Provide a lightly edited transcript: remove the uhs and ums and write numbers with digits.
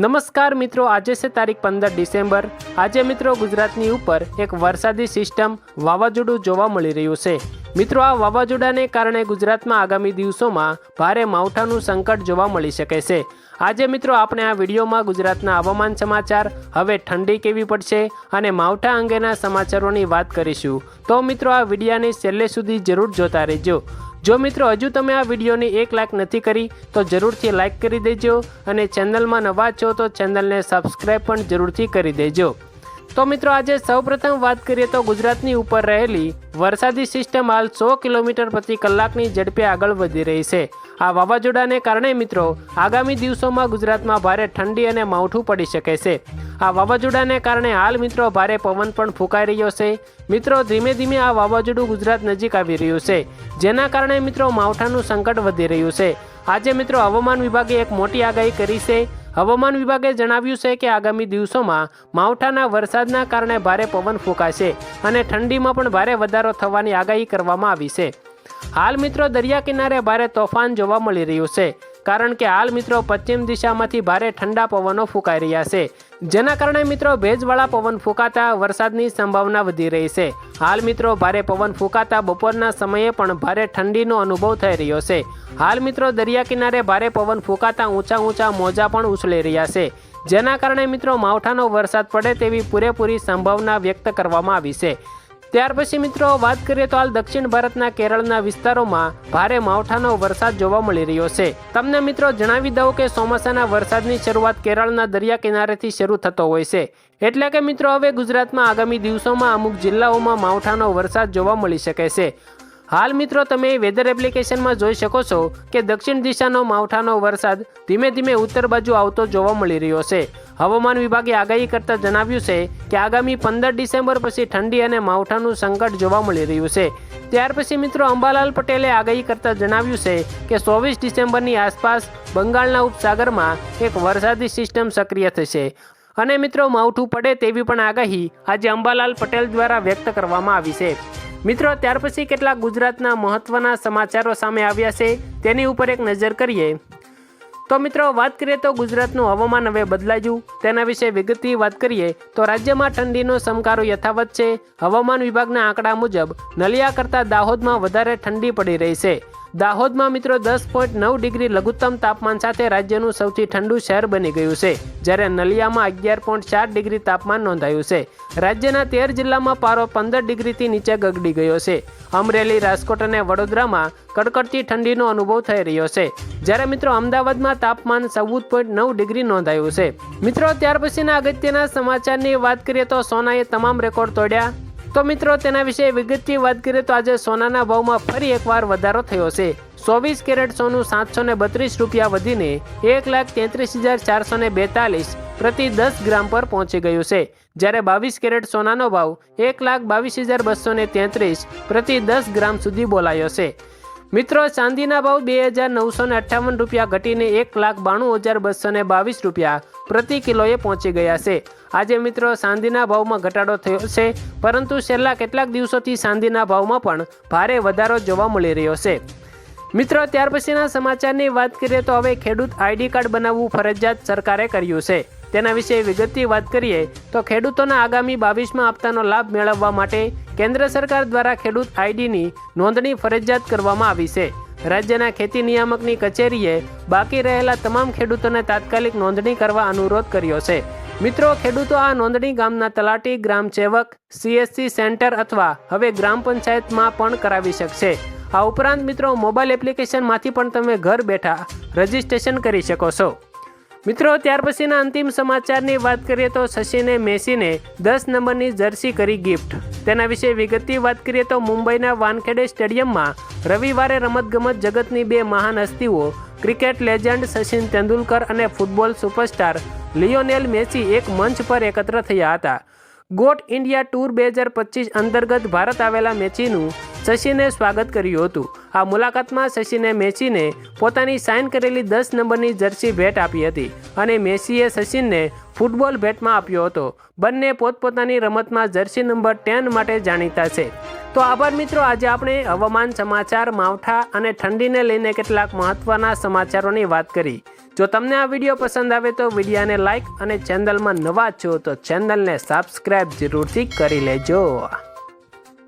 નમસ્કાર મિત્રો, આજે છે તારીખ 15 ડિસેમ્બર। આજે મિત્રો ગુજરાતની ઉપર એક વરસાદી સિસ્ટમ વાવાઝોડું જોવા મળી રહ્યું છે। મિત્રો આ વાવાઝોડાને કારણે ગુજરાતમાં આગામી દિવસોમાં ભારે માવઠાનું સંકટ જોવા મળી શકે છે। આજે મિત્રો આપણે આ વિડીયોમાં ગુજરાતના હવામાન સમાચાર, હવે ઠંડી કેવી પડશે અને માવઠા અંગેના સમાચારોની વાત કરીશું। તો મિત્રો આ વિડીયોને છેલ્લે સુધી જરૂર જોતા રહેજો। જો મિત્રો હજુ તમે આ વિડીયોને 1 લાઈક નથી કરી તો જરૂરથી લાઈક કરી દેજો અને ચેનલમાં નવા છો તો ચેનલને સબસ્ક્રાઈબ પણ જરૂરથી કરી દેજો। તો મિત્રો આજે સૌપ્રથમ વાત કરીએ તો ગુજરાતની ઉપર રહેલી વરસાદી સિસ્ટમ હાલ 100 કિલોમીટર પ્રતિ કલાકની ઝડપે આગળ વધી રહી છે। આ વાવાઝોડાને કારણે મિત્રો આગામી દિવસોમાં ગુજરાતમાં ભારે ઠંડી અને માવઠું પડી શકે છે। આ વાવાઝોડાને કારણે હાલ મિત્રો ભારે પવન પણ ફૂંકાઈ રહ્યો છે। મિત્રો ધીમે ધીમે આ વાવાઝોડું ગુજરાત નજીક આવી રહ્યું છે, જેના કારણે મિત્રો માવઠાનું સંકટ વધી રહ્યું છે। આજે મિત્રો હવામાન વિભાગે એક મોટી આગાહી કરી છે। હવામાન વિભાગે જણાવ્યું છે કે આગામી દિવસોમાં માવઠાના વરસાદના કારણે ભારે પવન ફૂંકાશે અને ઠંડીમાં પણ ભારે વધારો થવાની આગાહી કરવામાં આવી છે। હાલ મિત્રો દરિયા કિનારે ભારે તોફાન જોવા મળી રહ્યું છે, કારણ કે હાલ મિત્રો પશ્ચિમ દિશામાંથી ભારે ઠંડા પવનો ફૂંકાઈ રહ્યા છે, જેના કારણે મિત્રો ભેજવાળા પવન ફૂંકાતા વરસાદની સંભાવના વધી રહી છે। હાલ મિત્રો ભારે પવન ફૂંકાતા બપોરના સમયે પણ ભારે ઠંડીનો અનુભવ થઈ રહ્યો છે। હાલ મિત્રો દરિયા કિનારે ભારે પવન ફૂંકાતા ઊંચા મોજા પણ ઉછળી રહ્યા છે, જેના કારણે મિત્રો માવઠાનો વરસાદ પડે તેવી પૂરેપૂરી સંભાવના વ્યક્ત કરવામાં આવી છે। ત્યાર પછી મિત્રો વાત કરીએ તો હાલ દક્ષિણ ભારતના કેરળના વિસ્તારોમાં ભારે માવઠાનો વરસાદ જોવા મળી રહ્યો છે। તમને મિત્રો જણાવી દઉં કે ચોમાસાના વરસાદની શરૂઆત કેરળના દરિયા કિનારેથી શરૂ થતો હોય છે, એટલે કે મિત્રો હવે ગુજરાતમાં આગામી દિવસોમાં અમુક જિલ્લાઓમાં માવઠાનો વરસાદ જોવા મળી શકે છે। હાલ મિત્રો તમે વેધર એપ્લિકેશનમાં જોઈ શકો છો કે દક્ષિણ દિશાનો માવઠાનો વરસાદ ધીમે ધીમે ઉત્તર બાજુ આવતો જોવા મળી રહ્યો છે। હવામાન વિભાગે આગાહી કરતા જણાવ્યું છે કે આગામી 15 ડિસેમ્બર પછી ઠંડી અને માવઠાનું સંકટ જોવા મળી રહ્યું છે। ત્યાર પછી મિત્રો અંબાલાલ પટેલે આગાહી કરતા જણાવ્યું છે કે 24 ડિસેમ્બરની આસપાસ બંગાળના ઉપસાગરમાં એક વરસાદી સિસ્ટમ સક્રિય થશે અને મિત્રો માવઠું પડે તેવી પણ આગાહી આજે અંબાલાલ પટેલ દ્વારા વ્યક્ત કરવામાં આવી છે। મિત્રો ત્યાર પછી કેટલાક ગુજરાતના મહત્વના સમાચારો સામે આવ્યા છે, તેની ઉપર એક નજર કરીએ તો મિત્રો વાત કરીએ તો ગુજરાતનું હવામાન હવે બદલાયું, તેના વિશે વિગતથી વાત કરીએ તો રાજ્યમાં ઠંડીનો સમકારો યથાવત છે। હવામાન વિભાગના આંકડા મુજબ નલિયા કરતાં દાહોદમાં વધારે ઠંડી પડી રહી છે। દાહોદમાં મિત્રો 10.9 ડિગ્રી લઘુત્તમ તાપમાન સાથે રાજ્યનું સૌથી ઠંડુ શહેર બની ગયું છે, જ્યારે નલિયામાં 11.4 ડિગ્રી તાપમાન નોંધાયું છે। રાજ્યના 13 જિલ્લામાં પારો 15 ડિગ્રીથી નીચે ગગડી ગયો છે। અમરેલી, રાજકોટ અને વડોદરામાં કડકડતી ઠંડીનો અનુભવ થઈ રહ્યો છે, જ્યારે મિત્રો અમદાવાદમાં તાપમાન 14.9 ડિગ્રી નોંધાયું છે। મિત્રો ત્યાર પછીના અગત્યના સમાચારની વાત કરીએ તો સોનાએ તમામ રેકોર્ડ તોડ્યા। તો મિત્રો તેના વિશે વિગતથી વાત કરીએ તો આજે સોનાના ભાવમાં ફરી એકવાર વધારો થયો છે। 24 કેરેટ સોનું 732 રૂપિયા વધીને 1,33,442 પ્રતિ 10 ગ્રામ પર પહોંચી ગયું છે, જ્યારે 22 કેરેટ સોનાનો ભાવ 1,22,233 પ્રતિ 10 ગ્રામ સુધી બોલાયો છે। મિત્રો ચાંદીના ભાવ 2,958 રૂપિયા ઘટીને 1,92,222 રૂપિયા પ્રતિ કિલોએ પહોંચી ગયા છે। આજે મિત્રો ચાંદીના ભાવમાં ઘટાડો થયો છે, પરંતુ છેલ્લા કેટલાક દિવસોથી ચાંદીના ભાવમાં પણ ભારે વધારો જોવા મળી રહ્યો છે। મિત્રો ત્યાર પછીના સમાચારની વાત કરીએ તો હવે ખેડૂત આઈડી કાર્ડ બનાવવું ફરજિયાત સરકારે કર્યું છે, તેના વિશે વિગતથી વાત કરીએ તો ખેડૂતોના આગામી 22મા હપ્તાનો લાભ મેળવવા માટે કેન્દ્ર સરકાર દ્વારા ખેડૂત આઈડીની નોંધણી ફરજિયાત કરવામાં આવી છે। રાજ્યના ખેતી નિયામકની કચેરીએ બાકી રહેલા તમામ ખેડૂતોને તાત્કાલિક નોંધણી કરવા અનુરોધ કર્યો છે। મિત્રો ખેડૂતો આ નોંધણી ગામના તલાટી, ગ્રામ સેવક, CSC સેન્ટર અથવા હવે ગ્રામ પંચાયતમાં પણ કરાવી શકશે। આ ઉપરાંત મિત્રો મોબાઈલ એપ્લિકેશનમાંથી પણ તમે ઘર બેઠા રજીસ્ટ્રેશન કરી શકો છો। મિત્રો ત્યાર પછીના અંતિમ સમાચારની વાત કરીએ તો સચિને મેસીને 10 નંબરની જર્સી કરી ગિફ્ટ, તેના વિશે વિગતથી વાત કરીએ તો મુંબઈના વાનખેડે સ્ટેડિયમમાં રવિવારે રમતગમત જગતની બે મહાન હસ્તીઓ ક્રિકેટ લેજન્ડ સચિન તેંડુલકર અને ફૂટબોલ સુપરસ્ટાર લિયોનેલ મેસી એક મંચ પર એકત્ર થયા હતા। ગોટ ઇન્ડિયા ટૂર 2025 અંતર્ગત ભારત આવેલા મેસીનું સચિને સ્વાગત કર્યું હતું। આ મુલાકાતમાં સચિને મેસીને પોતાની સાઇન કરેલી 10 નંબરની જર્સી ભેટ આપી હતી અને મેસીએ સચિનને ફૂટબોલ ભેટમાં આપ્યો હતો। બંને પોતપોતાની રમતમાં જર્સી નંબર 10 માટે જાણીતા છે। તો તો આભાર મિત્રો, આજે આપણે હવામાન સમાચાર, માવઠા અને ઠંડીને લઈને કેટલાક મહત્વના સમાચારોની વાત કરી. જો તમને આ વિડીયો પસંદ આવે તો વિડીયોને લાઇક અને ચેનલમાં નવા છો તો ચેનલને સબસ્ક્રાઇબ જરૂરથી કરી લેજો.